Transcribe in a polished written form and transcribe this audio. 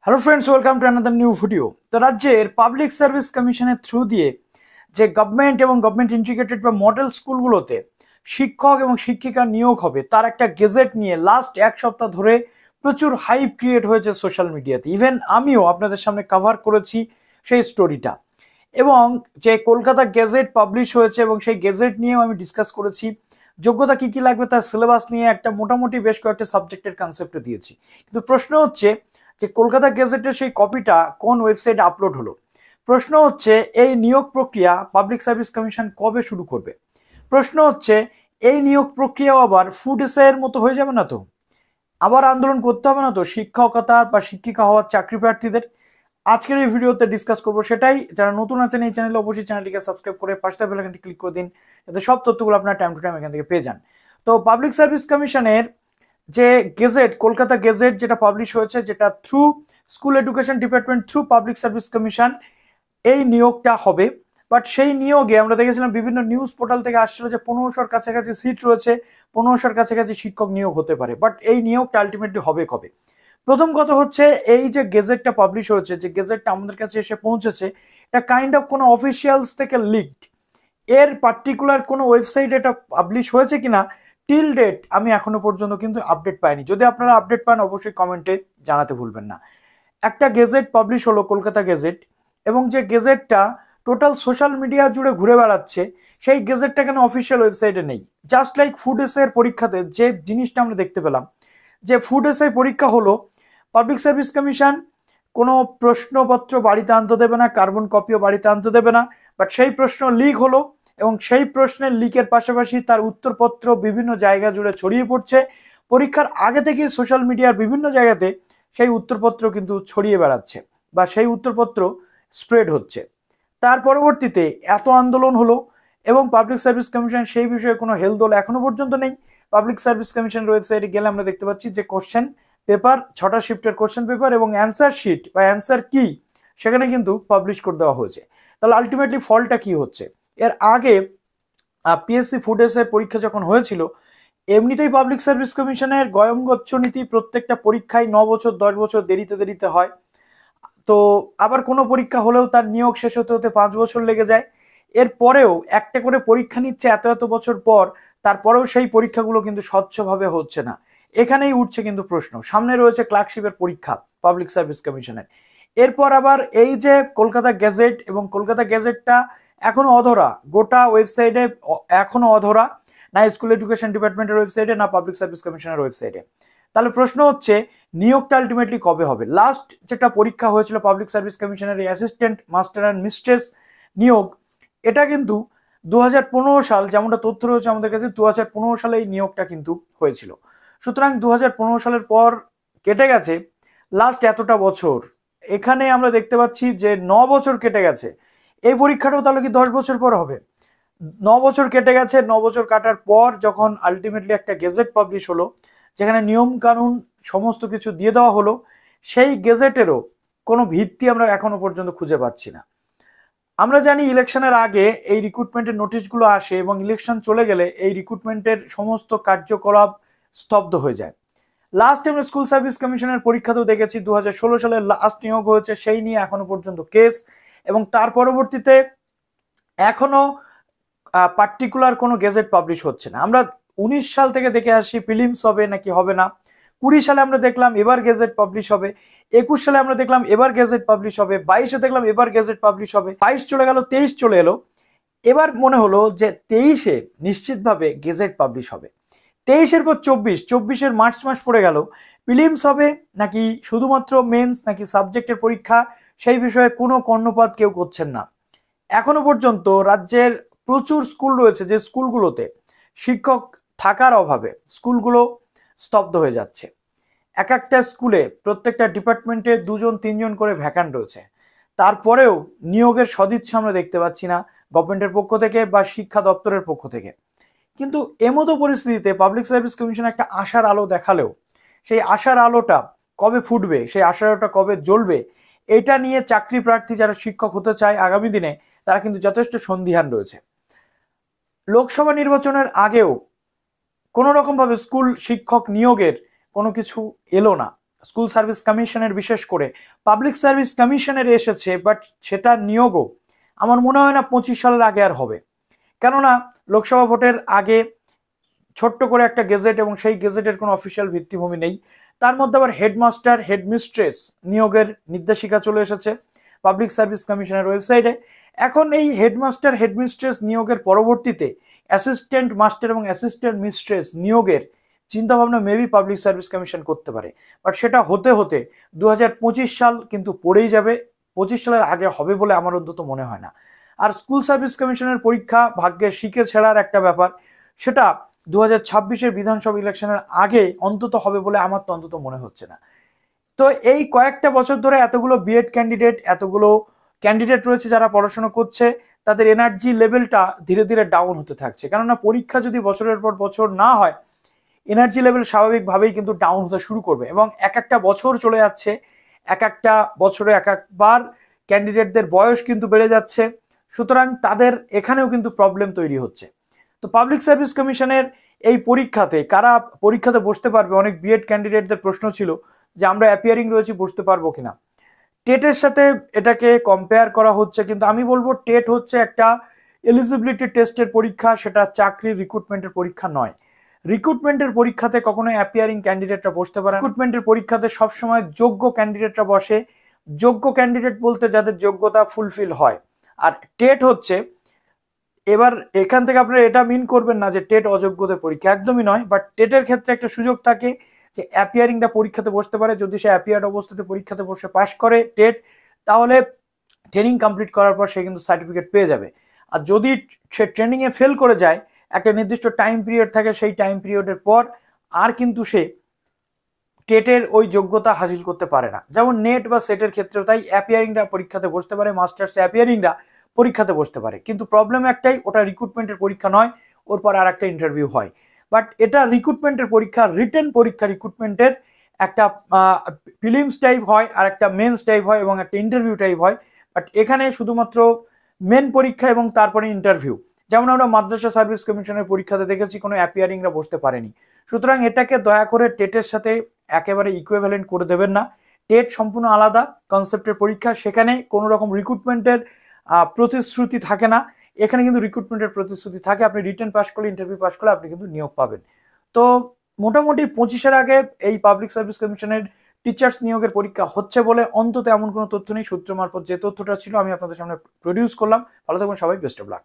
Hello friends, welcome to another new video. তো রাজ্যের public service কমিশনের থ্রু দিয়ে যে গভর্নমেন্ট এবং গভর্নমেন্ট ইন্টিগ্রেটেড বা মডেল স্কুলগুলোতে শিক্ষক এবং শিক্ষিকা নিয়োগ হবে তার একটা গেজেট নিয়ে লাস্ট এক সপ্তাহ ধরে প্রচুর হাইপ ক্রিয়েট হয়েছে সোশ্যাল মিডিয়াতে। ইভেন আমিও আপনাদের সামনে কভার করেছি সেই স্টোরিটা, এবং যে কলকাতা গেজেট পাবলিশ হয়েছে এবং সেই গেজেট নিয়েও আমি ডিসকাস করেছি। যোগ্যতা কি কি লাগবে তার সিলেবাস নিয়ে একটা মোটামুটি বেশ কয়েকটা সাবজেক্টের কনসেপ্ট দিয়েছি। কিন্তু প্রশ্ন হচ্ছে যে কলকাতা গেজেটের সেই কপিটা কোন ওয়েবসাইটে আপলোড হলো। প্রশ্ন হচ্ছে এই নিয়োগ প্রক্রিয়া পাবলিক সার্ভিস কমিশন কবে শুরু করবে। প্রশ্ন হচ্ছে এই নিয়োগ প্রক্রিয়াও আবার ফুড এসআইয়ের মতো হয়ে যাবে না তো? আবার আন্দোলন করতে হবে না তো শিক্ষকতার বা শিক্ষিকা হওয়ার চাকরি প্রার্থীদের? আজকের এই ভিডিওতে ডিসকাস করবো সেটাই। যারা নতুন আছেন এই চ্যানেলে অবশ্যই চ্যানেলটিকে সাবস্ক্রাইব করে পাশে বেল আইকনটি ক্লিক করে দিন, যাতে সব তথ্যগুলো আপনার টাইম টু টাইম এখান থেকে পেয়ে যান। তো পাবলিক সার্ভিস কমিশনের যে গেজেট, কলকাতা গেজেট যেটা পাবলিশ হয়েছে, যেটা through school education department through public service commission এই নিয়োগটা হবে। বাট সেই নিয়োগে আমরা দেখেছিলাম বিভিন্ন নিউজ পোর্টাল থেকে আসছিল যে 1500-র কাছাকাছি সিট রয়েছে, 1500-র কাছাকাছি শিক্ষক নিয়োগ হতে পারে। বাট এই নিয়োগটা আলটিমেটলি হবে কবে? প্রথম কথা হচ্ছে এই যে গেজেটটা পাবলিশ হয়েছে, যে গেজেটটা আমাদের কাছে এসে পৌঁছেছে, এটা কাইন্ড অফ কোনো অফিসিয়ালস থেকে লিকড। এর পার্টিকুলার কোনো ওয়েবসাইটে এটা পাবলিশ হয়েছে কিনা টিল ডেট আমি এখনো পর্যন্ত কিন্তু আপডেট পাইনি। যদি আপনারা আপডেট পান অবশ্যই কমেন্টে জানাতে ভুলবেন না। একটা গেজেট পাবলিশ হলো, কলকাতা গেজেট, এবং যে গেজেটটা টোটাল সোশ্যাল মিডিয়া জুড়ে ঘুরে বেড়াচ্ছে, সেই গেজেটটা কেন অফিসিয়াল ওয়েবসাইটে নেই? জাস্ট লাইক ফুড এসআই এর পরীক্ষাতে যে জিনিসটা আমরা দেখতে পেলাম, যে ফুড এসআই পরীক্ষা হলো, পাবলিক সার্ভিস কমিশন কোনো প্রশ্নপত্র বাড়িতে আনতে দেবে না, কার্বন কপিও বাড়িতে আনতে দেবে না, বাট সেই প্রশ্ন লিক হলো এবং সেই প্রশ্নের লিকের পাশাপাশি তার উত্তরপত্র বিভিন্ন জায়গা জুড়ে ছড়িয়ে পড়ছে। পরীক্ষার আগে থেকে সোশ্যাল মিডিয়ার বিভিন্ন জায়গাতে সেই উত্তরপত্র কিন্তু ছড়িয়ে বেড়াচ্ছে বা সেই উত্তরপত্র স্প্রেড হচ্ছে। তার পরবর্তীতে এত আন্দোলন হলো এবং পাবলিক সার্ভিস কমিশন সেই বিষয়ে কোনো হেলদোল এখনো পর্যন্ত নেই। পাবলিক সার্ভিস কমিশনের ওয়েবসাইটে গেলে আমরা দেখতে পাচ্ছি যে কোশ্চেন পেপার, 6টা শিফটের কোশ্চেন পেপার এবং অ্যান্সার শিট বা অ্যান্সার কি সেখানে কিন্তু পাবলিশ করে দেওয়া হয়েছে। তাহলে আলটিমেটলি ফলটা কি হচ্ছে? এর আগে পিএসসি ফুড এসআই পরীক্ষা যখন হয়েছিল, এমনিতেই পাবলিক সার্ভিস কমিশনের গয়ঙ্গচ্ছ নীতি, প্রত্যেকটা পরীক্ষায় 9 বছর 10 বছর দেরিতে দেরিতে হয়। তো আবার কোনো পরীক্ষা হলেও তার নিয়োগ শেষ হতে হতে 5 বছর লেগে যায়। এরপরেও একটা করে পরীক্ষা নিচ্ছে এত এত বছর পর, তারপরেও সেই পরীক্ষাগুলো কিন্তু স্বচ্ছভাবে হচ্ছে না। এখানেই উঠছে কিন্তু প্রশ্ন। সামনে রয়েছে ক্লার্কশিপের পরীক্ষা পাবলিক সার্ভিস কমিশনের। এরপর আবার এই যে কলকাতা গেজেট, এবং কলকাতা গেজেটটা এখনো অধরা, গোটা ওয়েবসাইটে এখনো অধরা, না স্কুল এডুকেশন ডিপার্টমেন্টের ওয়েবসাইটে না পাবলিক সার্ভিস কমিশনের ওয়েবসাইটে। তাহলে প্রশ্ন হচ্ছে নিয়োগটা আলটিমেটলি কবে হবে? লাস্ট যেটা পরীক্ষা হয়েছিল পাবলিক সার্ভিস কমিশনের অ্যাসিস্ট্যান্ট মাস্টার অ্যান্ড মিস্ট্রেস নিয়োগ, এটা কিন্তু 2015 সাল, যেমনটা তথ্য রয়েছে আমাদের কাছে, 2015 সালে এই নিয়োগটা কিন্তু হয়েছিল। সুতরাং 2015 সালের পর কেটে গেছে লাস্ট এতটা বছর। এখানে আমরা দেখতে পাচ্ছি যে 9 বছর কেটে গেছে। এই পরীক্ষাটাও তাহলে কি 10 বছর পর হবে? 9 বছর কেটে গেছে। 9 বছর কাটার পর যখন আলটিমেটলি একটা গেজেট পাবলিশ হলো, যেখানে নিয়ম কানুন সমস্ত কিছু দিয়ে দেওয়া হলো, সেই গেজেটেরও কোনো ভিত্তি আমরা এখনো পর্যন্ত খুঁজে পাচ্ছি না। আমরা জানি ইলেকশনের আগে এই রিক্রুটমেন্টের নোটিশগুলো আসে এবং ইলেকশন চলে গেলে এই রিক্রুটমেন্টের সমস্ত কার্যকলাপ স্তব্ধ হয়ে যায়। লাস্ট আমরা স্কুল সার্ভিস কমিশনের পরীক্ষাতেও দেখেছি 2016 সালে লাস্ট নিয়োগ হয়েছে, সেই নিয়ে এখনো পর্যন্ত কেস, এবং তার পরবর্তীতে এখনো পার্টিকুলার কোনো গেজেট পাবলিশ হচ্ছে না। আমরা 19 সাল থেকে দেখে আসি প্রিলিমস হবে নাকি হবে না। 20 সালে আমরা দেখলাম এবার গেজেট পাবলিশ হবে। 21 সালে আমরা দেখলাম এবার গেজেট পাবলিশ হবে। 22-এ দেখলাম এবার গেজেট পাবলিশ হবে। 22 চলে গেল, 23 চলে এলো। এবার মনে হলো যে 23-এ নিশ্চিতভাবে গেজেট পাবলিশ হবে। 23-এর পর 24-এর মার্চ মাস পড়ে গেল। প্রিলিমস হবে নাকি শুধুমাত্র মেন্স নাকি সাবজেক্টের পরীক্ষা, সেই বিষয়ে কোনো কর্ণপাত কেউ করছেন না। এখনো পর্যন্ত রাজ্যের প্রচুর স্কুল রয়েছে যে স্কুলগুলোতে শিক্ষক থাকার অভাবে স্কুলগুলো স্তব্ধ হয়ে যাচ্ছে। এক একটা স্কুলে প্রত্যেকটা ডিপার্টমেন্টে 2-3 করে ভ্যাকান্ট রয়েছে। তারপরেও নিয়োগের সদিচ্ছা আমরা দেখতে পাচ্ছি না গভর্নমেন্টের পক্ষ থেকে বা শিক্ষা দপ্তরের পক্ষ থেকে। কিন্তু এমতো পরিস্থিতিতে পাবলিক সার্ভিস কমিশন একটা আশার আলো দেখালেও সেই আশার আলোটা কবে ফুটবে, সেই আশার আলোটা কবে জ্বলবে, এটা নিয়ে চাকরি প্রার্থী যারা শিক্ষক হতে চায় আগামী দিনে, তারা কিন্তু যথেষ্ট সন্দিহান রয়েছে। লোকসভা নির্বাচনের আগেও কোনো রকম ভাবে স্কুল শিক্ষক নিয়োগের কোনো কিছু এলো না। স্কুল সার্ভিস কমিশনের বিশেষ করে পাবলিক সার্ভিস কমিশনের এসেছে, বাট সেটা নিয়োগও আমার মনে হয় না 25 সালের আগে আর হবে। কেননা লোকসভা ভোটের আগে ছোট্ট করে একটা গেজেট এবং সেই গেজেটের কোনো অফিসিয়াল ভিত্তিভূমি নেই। তার মধ্যে আবার হেডমাস্টার হেডমিস্ট্রেস নিয়োগের নির্দেশিকা চলে এসেছে পাবলিক সার্ভিস কমিশনের ওয়েবসাইটে। এখন এই হেডমাস্টার হেডমিস্ট্রেস নিয়োগের পরবর্তীতে অ্যাসিস্ট্যান্ট মাস্টার এবং অ্যাসিস্ট্যান্ট মিস্ট্রেস নিয়োগের চিন্তাভাবনা মেবি পাবলিক সার্ভিস কমিশন করতে পারে, বাট সেটা হতে হতে 2025 সাল কিন্তু পড়েই যাবে। 25 সালের আগে হবে বলে আমার অন্তত মনে হয় না। আর স্কুল সার্ভিস কমিশনের পরীক্ষা ভাগ্যের শিখে ছেড়ার একটা ব্যাপার, সেটা 2026-এর বিধানসভা ইলেকশনের আগে অন্তত হবে বলে আমার তো অন্তত মনে হচ্ছে না। তো এই কয়েকটা বছর ধরে এতগুলো বিএড ক্যান্ডিডেট, এতগুলো ক্যান্ডিডেট রয়েছে যারা পড়াশোনা করছে, তাদের এনার্জি লেভেলটা ধীরে ধীরে ডাউন হতে থাকছে। কেননা পরীক্ষা যদি বছরের পর বছর না হয়, এনার্জি লেভেল স্বাভাবিকভাবেই কিন্তু ডাউন হতে শুরু করবে, এবং এক একটা বছর চলে যাচ্ছে, এক একটা বছরে এক একবার ক্যান্ডিডেটদের বয়স কিন্তু বেড়ে যাচ্ছে, সুতরাং তাদের এখানেও কিন্তু প্রবলেম তৈরি হচ্ছে। তো পাবলিক সার্ভিস কমিশনের এই পরীক্ষাতে কারা পরীক্ষাতে বসতে পারবে, অনেক বিএড ক্যান্ডিডেটদের প্রশ্ন ছিল যে আমরা অ্যাপিয়ারিং রয়েছি, বসতে পারবো কিনা। টেটের সাথে এটাকে কম্পেয়ার করা হচ্ছে, কিন্তু আমি বলবো টেট হচ্ছে একটা এলিজিবিলিটি টেস্টের পরীক্ষা, সেটা চাকরির রিক্রুটমেন্টের পরীক্ষা নয়। রিক্রুটমেন্টের পরীক্ষাতে কখনো অ্যাপিয়ারিং ক্যান্ডিডেটরা বসতে পারে। রিক্রুটমেন্টের পরীক্ষাতে সবসময় যোগ্য ক্যান্ডিডেটরা বসে, যোগ্য ক্যান্ডিডেট বলতে যাদের যোগ্যতা ফুলফিল হয়। আর টেট হচ্ছে, এবার এখান থেকে আপনারা এটা মিন করবেন না যে টেট অযোগ্যদের পরীক্ষা, একদমই নয়। বাট টেটের ক্ষেত্রে একটা সুযোগ থাকে যে অ্যাপিয়ারিংটা পরীক্ষাতে বসতে পারে, যদি সে অ্যাপিয়ার্ড অবস্থাতে পরীক্ষাতে বসে পাশ করে টেট, তাহলে ট্রেনিং কমপ্লিট করার পর সে কিন্তু সার্টিফিকেট পেয়ে যাবে। আর যদি সে ট্রেনিংয়ে ফেল করে যায়, একটা নির্দিষ্ট টাইম পিরিয়ড থাকে, সেই টাইম পিরিয়ডের পর আর কিন্তু সে টেটের ওই যোগ্যতা হাসিল করতে পারে না। যেমন নেট বা সেটের ক্ষেত্রেও তাই, অ্যাপিয়ারিংরা পরীক্ষাতে বসতে পারে, মাস্টার্স অ্যাপিয়ারিংরা পরীক্ষাতে বসতে পারে, কিন্তু প্রবলেম একটাই, ওটা রিক্রুটমেন্টের পরীক্ষা নয়, ওর পর আর একটা ইন্টারভিউ হয়। বাট এটা রিক্রুটমেন্টের পরীক্ষা, রিটেন পরীক্ষা রিক্রুটমেন্টের, একটা প্রিলিমস টাইপ হয়, আর একটা মেন্স টাইপ হয়, এবং একটা ইন্টারভিউ টাইপ হয়। বাট এখানে শুধুমাত্র মেন পরীক্ষা এবং তারপরে ইন্টারভিউ। যেমন আমরা মাদ্রাসা সার্ভিস কমিশনের পরীক্ষাতে দেখেছি কোনো অ্যাপিয়ারিংরা বসতে পারেনি। সুতরাং এটাকে দয়া করে টেটের সাথে একেবারে ইকুইভ্যালেন্ট করে দেবেন না। টেট সম্পূর্ণ আলাদা কনসেপ্টের পরীক্ষা, সেখানে কোনো রকম রিক্রুটমেন্টের প্রতিশ্রুতি থাকে না। এখানে কিন্তু রিক্রুটমেন্টের প্রতিশ্রুতি থাকে, আপনি রিটেন পাস করলে, ইন্টারভিউ পাস করলে আপনি কিন্তু নিয়োগ পাবেন। তো মোটামুটি 25-এর আগে এই পাবলিক সার্ভিস কমিশনের টিচার্স নিয়োগের পরীক্ষা হচ্ছে বলে অন্তত এমন কোনো তথ্য নেই। সূত্র মারফত যে তথ্যটা ছিল আমি আপনাদের সামনে প্রডিউস করলাম। ভালো থাকবেন সবাই, বেস্ট অফ লাক।